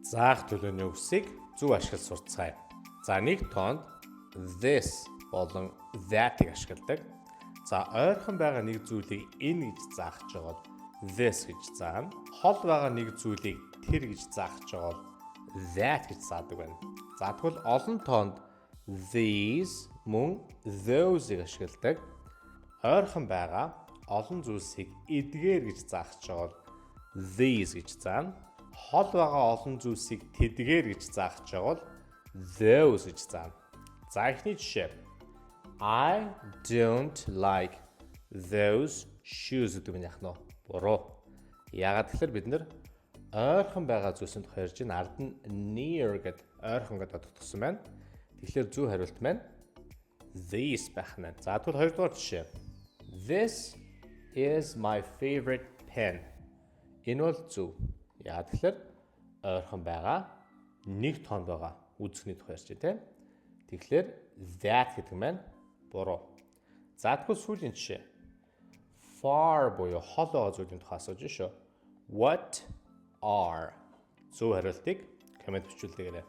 Заах төлөөний үгсийг зөв ашиглаж сурцгаая. За нэг тоонд this болон that-ыг ашигладаг. За ойрхон байгаа нэг зүйлийг энэ гэж заах гэж байгаа бол this гэж заана. Хол байгаа нэг зүйлийг тэр гэж заах гэж байгаа бол that гэж заадаг байна. За тэгвэл олон тоонд these мөн those-ыг ашигладаг. Ойрхон байгаа олон зүйлсийг эдгээр гэж заах гэж байгаа бол these гэж заана. Хол байгаа олон зүйлсийг тэдгээр гэж заах гэж байгаа бол those гэж заана. За эхний жишээ. I don't like those shoes гэдэг нь яг нь буруу. Яагаад гэхээр бид нэр ойрхон байгаа зүйлсэнд тохиорж ин ард нь near гэд ойрхон гэдээ тогтсон байна. Тэгэхээр зөв хариулт маань these байх нь. За тэгвэл хоёрдугаар жишээ. This is my favorite pen. Энэ бол зөв. Яагаад гэхээр ойрхон байгаа нэг тоонд байгаа үзэсгэлэнтэй тохиорч байна, тийм. Тэгэхээр that гэдэг маань буруу. За тэгвэл сүүлийн жишээ. Far буюу хол байгаа зүйлийн тухай асууж шүү. What are? Зөв хариултыг комент бичүүлдэгээрэй.